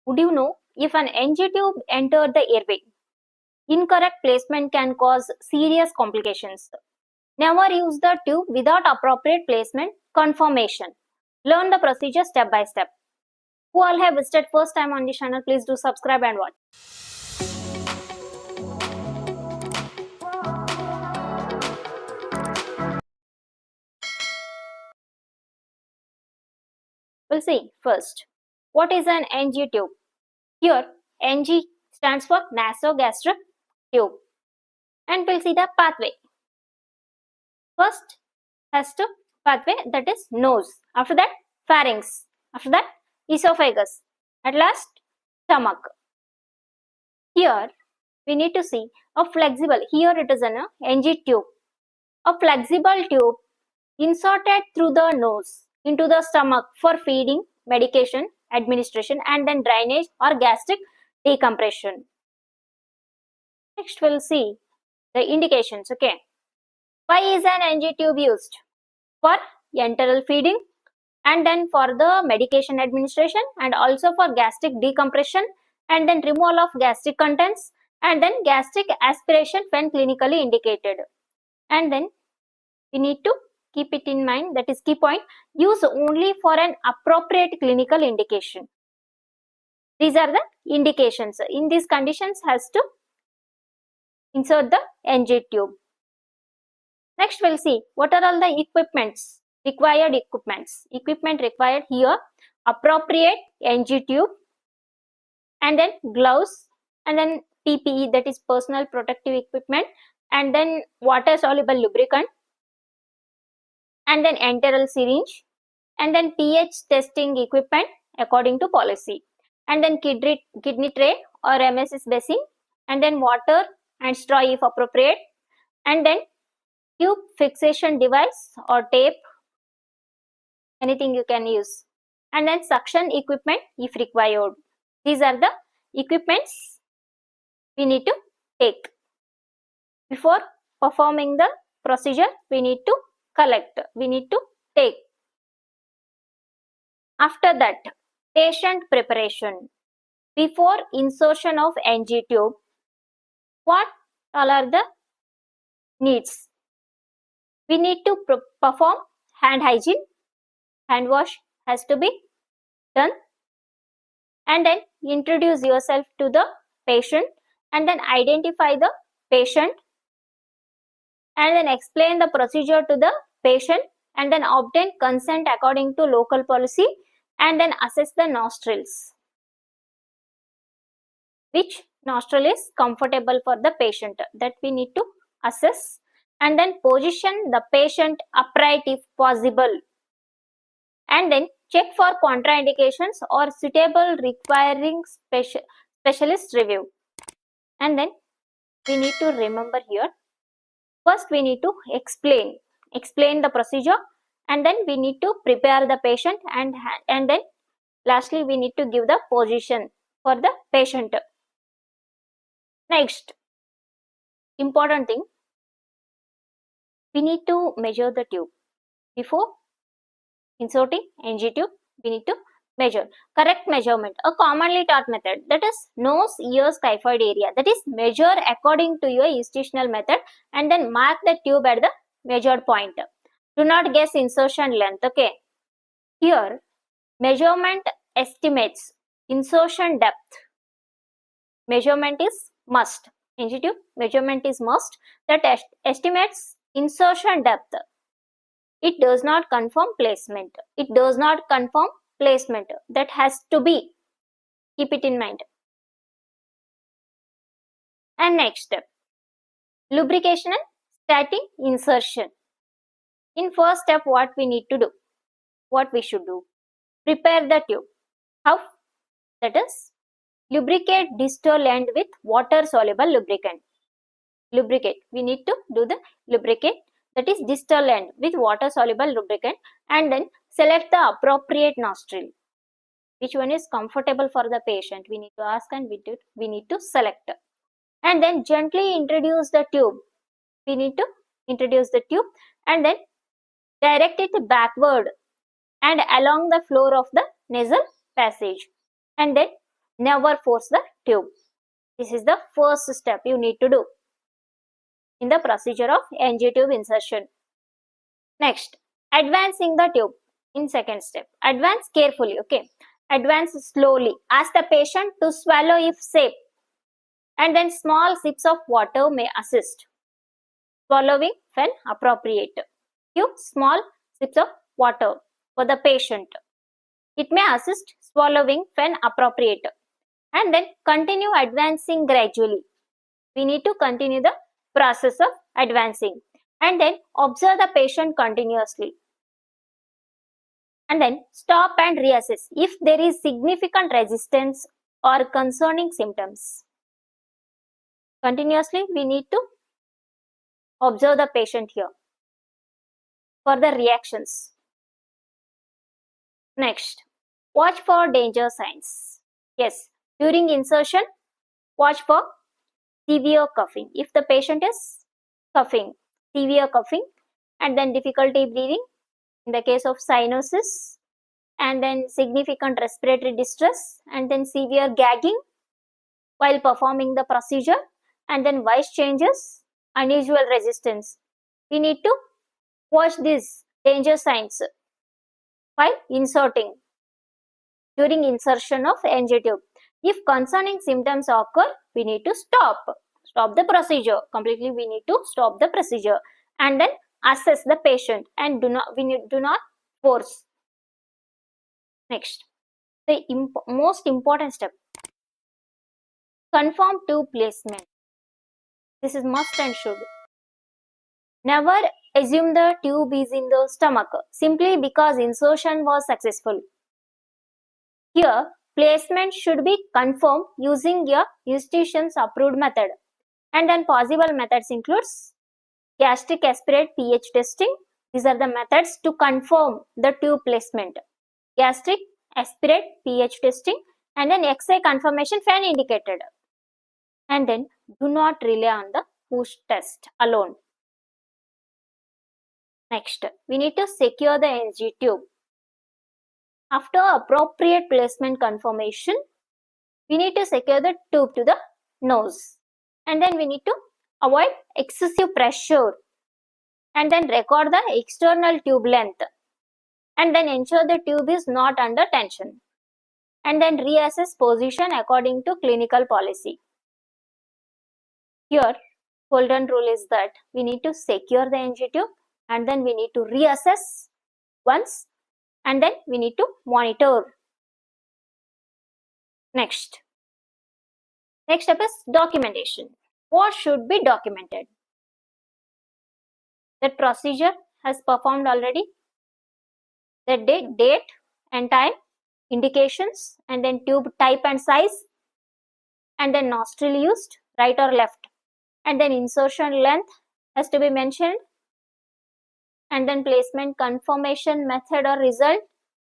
Would you know, if an NG tube entered the airway, incorrect placement can cause serious complications. Never use the tube without appropriate placement confirmation. Learn the procedure step by step. Who all have visited first time on this channel, please do subscribe and watch. We'll see first. What is an NG tube? Here, NG stands for Nasogastric Tube. And we'll see the pathway. First has to pathway, that is nose. After that, pharynx. After that, esophagus. At last, stomach. Here, we need to see a flexible, here it is an NG tube. A flexible tube inserted through the nose into the stomach for feeding, medication, administration, and then drainage or gastric decompression. Next, we'll see the indications. Okay. Why is an NG tube used? For enteral feeding, and then for the medication administration, and also for gastric decompression, and then removal of gastric contents, and then gastric aspiration when clinically indicated. And then we need to keep it in mind, that is key point, use only for an appropriate clinical indication. These are the indications. In these conditions has to insert the NG tube. Next we'll see what are all the equipments, required equipments. Equipment required here, appropriate NG tube, and then gloves, and then PPE, that is personal protective equipment, and then water soluble lubricant, and then enteral syringe, and then pH testing equipment according to policy, and then kidney tray or MSS basin, and then water and straw if appropriate, and then tube fixation device or tape, anything you can use, and then suction equipment if required. These are the equipments we need to take. Before performing the procedure, we need to collect, we need to take. After that, patient preparation. Before insertion of NG tube, what all are the needs? We need to perform hand hygiene, hand wash has to be done, and then introduce yourself to the patient, and then identify the patient, and then explain the procedure to the patient, and then obtain consent according to local policy, and then assess the nostrils. Which nostril is comfortable for the patient, that we need to assess, and then position the patient upright if possible, and then check for contraindications or suitable requiring specialist review. And then we need to remember here, first we need to explain the procedure, and then we need to prepare the patient, and then lastly we need to give the position for the patient. Next important thing, we need to measure the tube. Before inserting NG tube, we need to measure. Correct measurement, a commonly taught method, that is nose, ears, typhoid area, that is measure according to your institutional method, and then mark the tube at the measured point. Do not guess insertion length. Okay, here measurement estimates insertion depth. Measurement is must. NG tube measurement is must, that estimates insertion depth. It does not confirm placement. It does not confirm placement. That has to be. Keep it in mind. And next step, lubrication and starting insertion. In first step, what we need to do? What we should do? Prepare the tube. How? That is, lubricate distal end with water soluble lubricant. Lubricate. We need to do the lubricate, that is distal end with water soluble lubricant, and then select the appropriate nostril. Which one is comfortable for the patient? We need to ask, and we need to select. And then gently introduce the tube. We need to introduce the tube, and then direct it backward and along the floor of the nasal passage, and then Never force the tube. This is the first step you need to do in the procedure of NG tube insertion. Next, advancing the tube in second step. Advance carefully, okay? Advance slowly. Ask the patient to swallow if safe. And then small sips of water may assist. Swallowing when appropriate. Give small sips of water for the patient. It may assist swallowing when appropriate. And then continue advancing gradually. We need to continue the process of advancing. And then observe the patient continuously. And then stop and reassess if there is significant resistance or concerning symptoms. Continuously, we need to observe the patient here for the reactions. Next, watch for danger signs. Yes, during insertion, watch for severe coughing. If the patient is coughing, severe coughing, and then difficulty breathing in the case of cyanosis, and then significant respiratory distress, and then severe gagging while performing the procedure, and then voice changes, unusual resistance. We need to watch these danger signs while inserting during insertion of NG tube. If concerning symptoms occur, we need to stop the procedure completely. We need to stop the procedure and then assess the patient and do not force. Next, the most important step, confirm tube placement. This is must and should. Never assume the tube is in the stomach simply because insertion was successful. Here, placement should be confirmed using a institution's approved method. And then possible methods includes gastric aspirate pH testing. These are the methods to confirm the tube placement. Gastric aspirate pH testing, and then X-ray confirmation when indicated. And then do not rely on the whoosh test alone. Next, we need to secure the NG tube. After appropriate placement confirmation, we need to secure the tube to the nose. And then we need to avoid excessive pressure. And then record the external tube length. And then ensure the tube is not under tension. And then reassess position according to clinical policy. Here, golden rule is that we need to secure the NG tube and then we need to reassess once and then we need to monitor. Next step is documentation. What should be documented? That procedure has performed already. The date and time, indications, and then tube type and size, and then nostril used, right or left, and then insertion length has to be mentioned, and then placement confirmation method or result,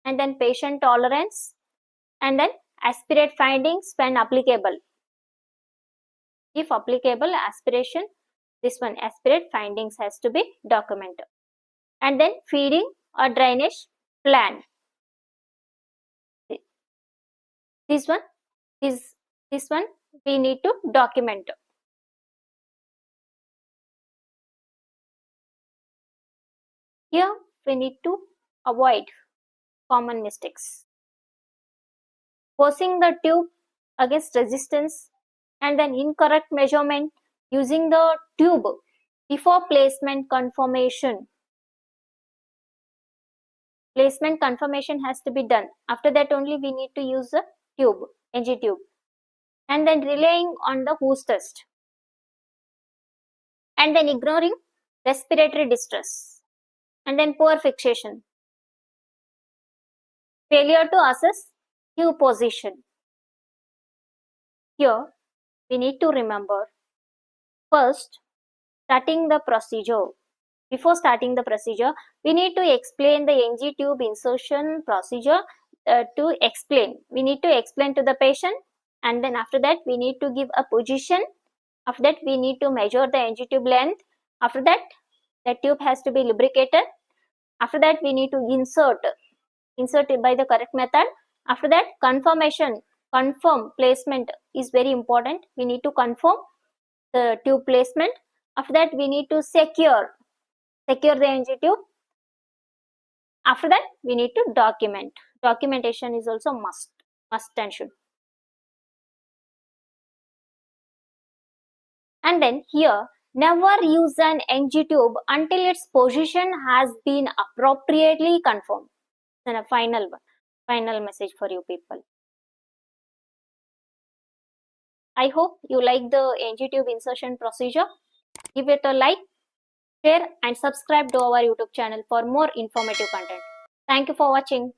and then patient tolerance, and then aspirate findings when applicable. If applicable, aspiration, this one aspirate findings has to be documented, and then feeding or drainage plan. This one we need to document. Here we need to avoid common mistakes. Forcing the tube against resistance and then incorrect measurement using the tube before placement confirmation. Placement confirmation has to be done. After that only we need to use the tube, NG tube. And then relying on the whoosh test. And then ignoring respiratory distress. And then poor fixation. Failure to assess tube position. Here we need to remember, first, starting the procedure. Before starting the procedure, we need to explain the NG tube insertion procedure. We need to explain to the patient, and then after that we need to give a position. After that we need to measure the NG tube length. After that the tube has to be lubricated. After that we need to insert it by the correct method. After that confirmation confirm placement is very important. We need to confirm the tube placement. After that, we need to secure the NG tube. After that, we need to document. Documentation is also must and should. And then here, never use an NG tube until its position has been appropriately confirmed. And a final message for you people. I hope you like the NG tube insertion procedure. Give it a like, share and subscribe to our YouTube channel for more informative content. Thank you for watching.